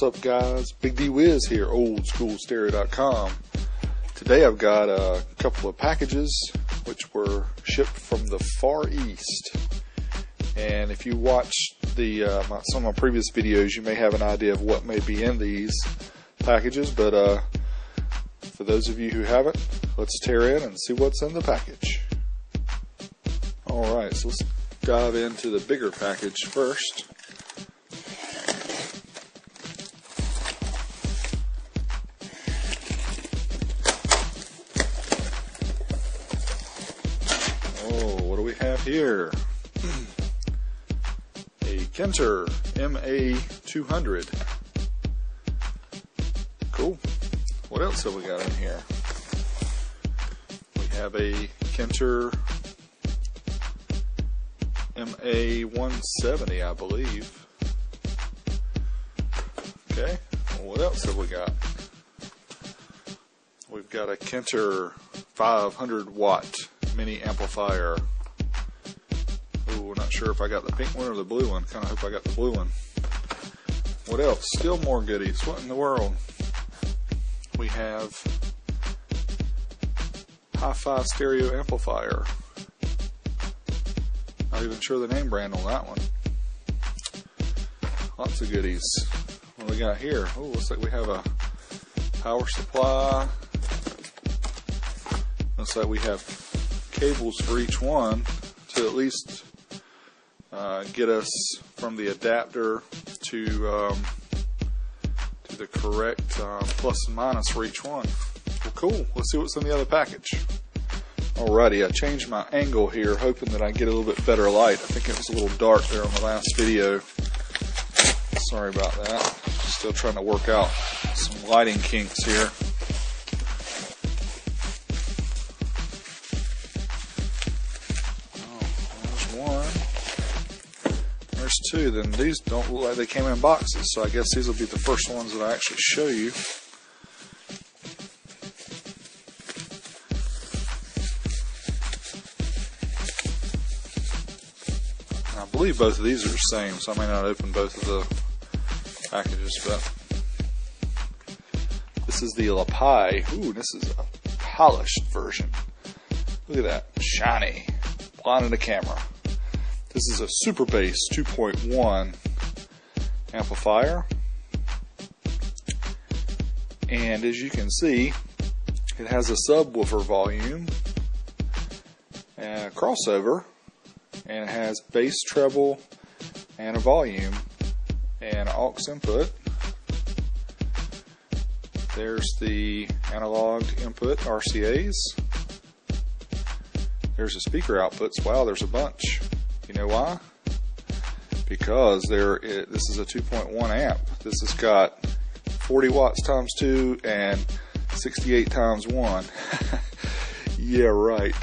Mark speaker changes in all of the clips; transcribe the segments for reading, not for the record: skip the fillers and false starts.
Speaker 1: What's up, guys? Big D Wiz here, oldschoolstereo.com. Today I've got a couple of packages which were shipped from the Far East. And if you watched some of my previous videos, you may have an idea of what may be in these packages. But for those of you who haven't, let's tear in and see what's in the package. Alright, so let's dive into the bigger package first. What do we have here? A Kenter MA200. Cool. What else have we got in here? We have a Kenter MA170, I believe. Okay. What else have we got? We've got a Kenter 500 watt mini amplifier. Ooh, not sure if I got the pink one or the blue one. Kind of hope I got the blue one. What else? Still more goodies. What in the world? We have hi-fi stereo amplifier. Not even sure the name brand on that one. Lots of goodies. What do we got here? Oh, looks like we have a power supply. Looks like we have cables for each one to at least get us from the adapter to the correct plus and minus for each one. Well, cool. Let's see what's in the other package. Alrighty, I changed my angle here, hoping that I get a little bit better light. I think it was a little dark there on the last video. Sorry about that. Still trying to work out some lighting kinks here. There's two. Then these don't look like they came in boxes, so I guess these will be the first ones that I actually show you. And I believe both of these are the same, so I may not open both of the packages, but this is the Lapai. Ooh, this is a polished version. Look at that. Shiny. Blinding the camera. This is a Super Bass 2.1 amplifier, and as you can see, it has a subwoofer volume, and a crossover, and it has bass, treble, and a volume, and aux input. There's the analog input RCAs. There's the speaker outputs. Wow, there's a bunch. You know why? Because this is a 2.1 amp. This has got 40 watts times 2 and 68 times 1. Yeah, right.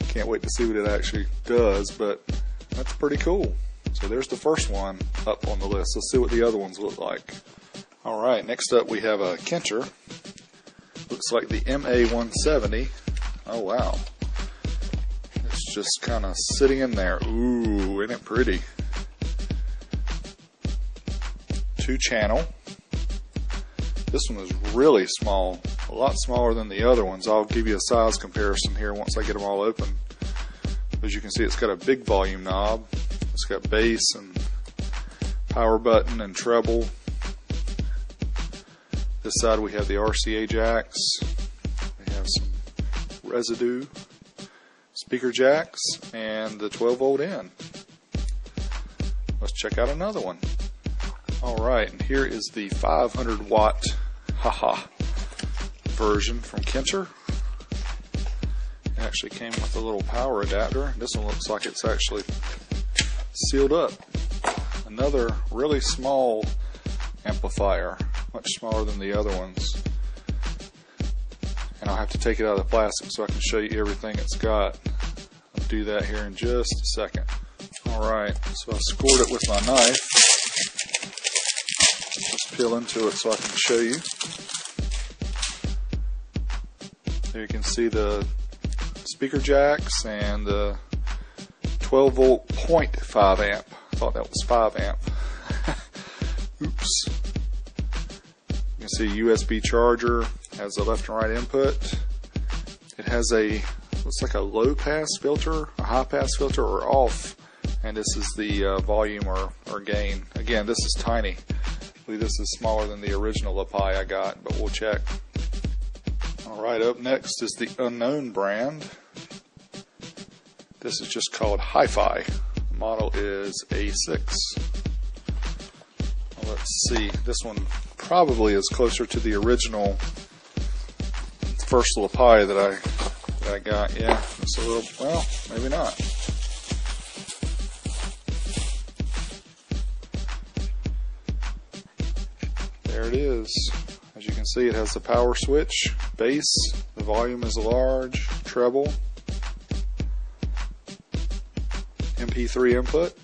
Speaker 1: Can't wait to see what it actually does, but that's pretty cool. So there's the first one up on the list. Let's see what the other ones look like. Alright, next up we have a Kenter. Looks like the MA170. Oh wow. It's just kind of sitting in there. Ooh, isn't it pretty? 2-channel. This one is really small, a lot smaller than the other ones. I'll give you a size comparison here once I get them all open. As you can see, it's got a big volume knob. It's got bass and power button and treble. This side we have the RCA jacks. We have some residue speaker jacks and the 12-volt in. Let's check out another one. Alright, and here is the 500 watt version from Kenter. It actually came with a little power adapter. This one looks like it's actually sealed up. Another really small amplifier, much smaller than the other ones. And I'll have to take it out of the plastic so I can show you everything it's got. I'll do that here in just a second. Alright, so I scored it with my knife. Just peel into it so I can show you. There you can see the speaker jacks and the 12-volt 0.5 amp. I thought that was 5 amp. Oops. can see USB charger, has a left and right input. It has looks like a low pass filter, a high pass filter, or off. And this is the volume or gain. Again, this is tiny. I believe this is smaller than the original LaPie I got, but we'll check. Alright, up next is the unknown brand. This is just called Hi-Fi. The model is A6. Let's see, this one probably is closer to the original first LaPie that I got. Yeah, it's a little, well, maybe not. There it is. As you can see, it has the power switch, bass, the volume is large, treble, MP3 input,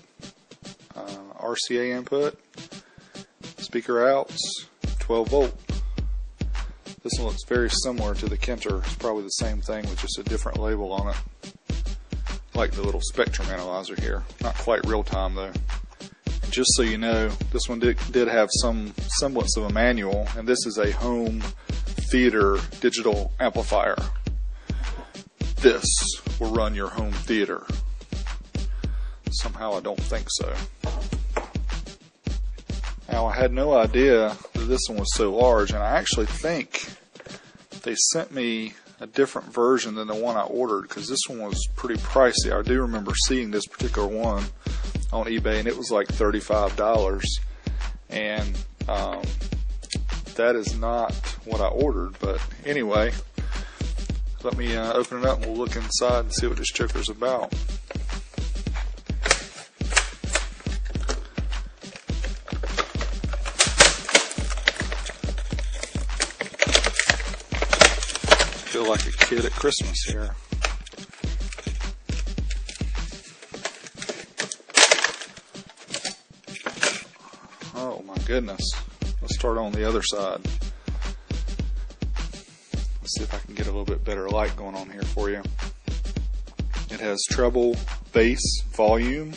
Speaker 1: RCA input, speaker outs, 12 volt. This one looks very similar to the Kenter. It's probably the same thing with just a different label on it. Like the little spectrum analyzer here. Not quite real time though. And just so you know, this one did have some semblance of a manual, and this is a home theater digital amplifier. This will run your home theater. Somehow I don't think so. Now, I had no idea that this one was so large, and I actually think they sent me a different version than the one I ordered, because this one was pretty pricey. I do remember seeing this particular one on eBay, and it was like $35, and that is not what I ordered. But anyway, let me open it up and we'll look inside and see what this joker's about. Feel like a kid at Christmas here. Oh my goodness. Let's start on the other side. Let's see if I can get a little bit better light going on here for you. It has treble, bass, volume.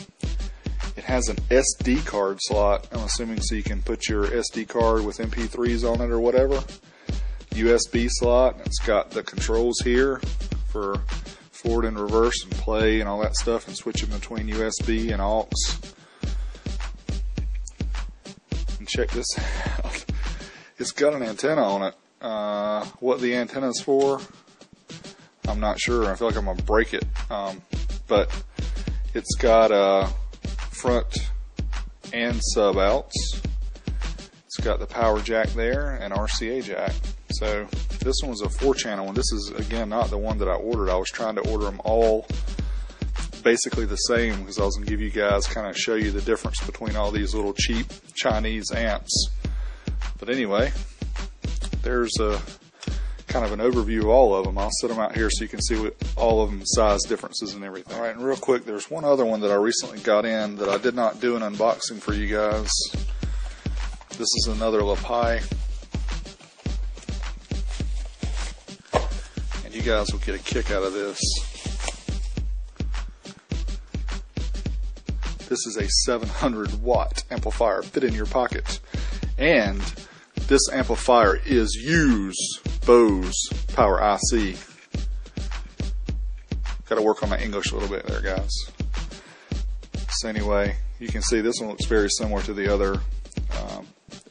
Speaker 1: It has an SD card slot, I'm assuming, so you can put your SD card with MP3s on it or whatever. USB slot. It's got the controls here for forward and reverse and play and all that stuff, and switching between USB and aux. And check this out. It's got an antenna on it. What the antenna's for, I'm not sure. I feel like I'm gonna break it. But it's got front and sub outs. It's got the power jack there and RCA jack. So this one was a 4-channel one. This is, again, not the one that I ordered. I was trying to order them all basically the same, because I was going to give you guys, kind of show you the difference between all these little cheap Chinese amps. But anyway, there's a kind of an overview of all of them. I'll set them out here so you can see what all of them size differences and everything. Alright, and real quick, there's one other one that I recently got in that I did not do an unboxing for you guys. This is another LaPie. You guys will get a kick out of this. This is a 700 watt amplifier, fit in your pocket. And this amplifier is Bose Power IC. Got to work on my English a little bit there, guys. So anyway, you can see this one looks very similar to the other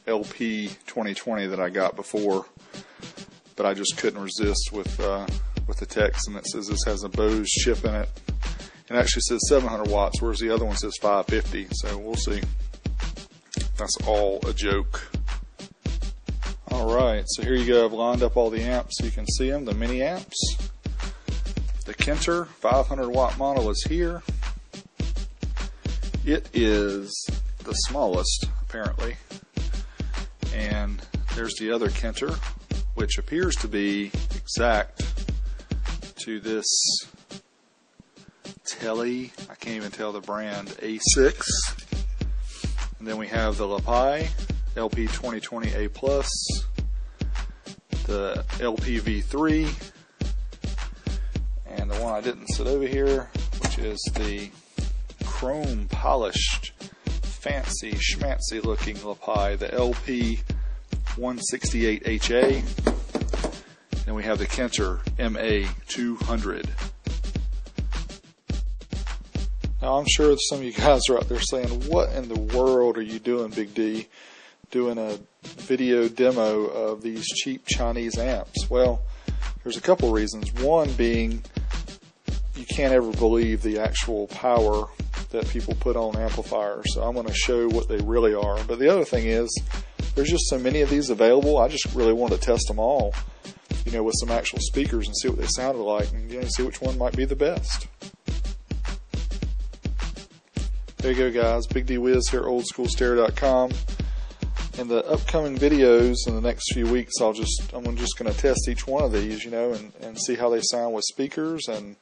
Speaker 1: LP 2020 that I got before. But I just couldn't resist with the text, and it says this has a Bose chip in it. It actually says 700 watts, whereas the other one says 550. So we'll see. That's all a joke. Alright, so here you go. I've lined up all the amps so you can see them, the mini amps. The Kenter 500 watt model is here. It is the smallest, apparently. And there's the other Kenter, which appears to be exact to this Tele, I can't even tell the brand, A6. And then we have the LaPie LP 2020 A+, the LPV3, and the one I didn't sit over here, which is the chrome polished, fancy schmancy looking LaPie, the LP 168HA. And we have the Kenter MA200. Now I'm sure some of you guys are out there saying, what in the world are you doing, Big D, doing a video demo of these cheap Chinese amps? Well, there's a couple reasons. One being, you can't ever believe the actual power that people put on amplifiers. So I'm going to show what they really are. But the other thing is, there's just so many of these available. I just really wanted to test them all, with some actual speakers and see what they sounded like, and see which one might be the best. There you go, guys. Big D Wiz here at oldschoolstereo.com. In the upcoming videos in the next few weeks, I'm just going to test each one of these, and see how they sound with speakers, and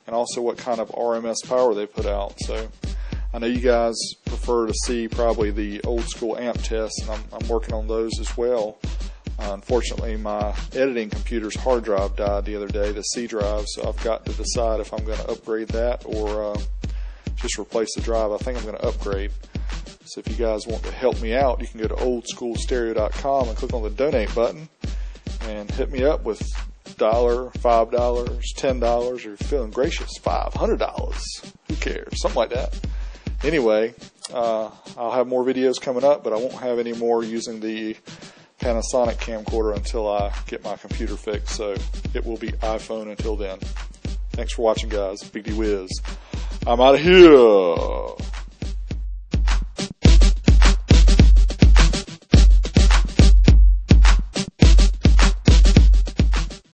Speaker 1: also what kind of RMS power they put out. So I know you guys prefer to see probably the old school amp tests, and I'm working on those as well. Unfortunately, my editing computer's hard drive died the other day, the C drive, so I've got to decide if I'm going to upgrade that or just replace the drive. I think I'm going to upgrade. So if you guys want to help me out, you can go to oldschoolstereo.com and click on the donate button and hit me up with $1, $5, $10, or if you're feeling gracious, $500. Who cares? Something like that. Anyway, I'll have more videos coming up, but I won't have any more using the Panasonic camcorder until I get my computer fixed. So it will be iPhone until then. Thanks for watching, guys. Big D Wiz. I'm out of here.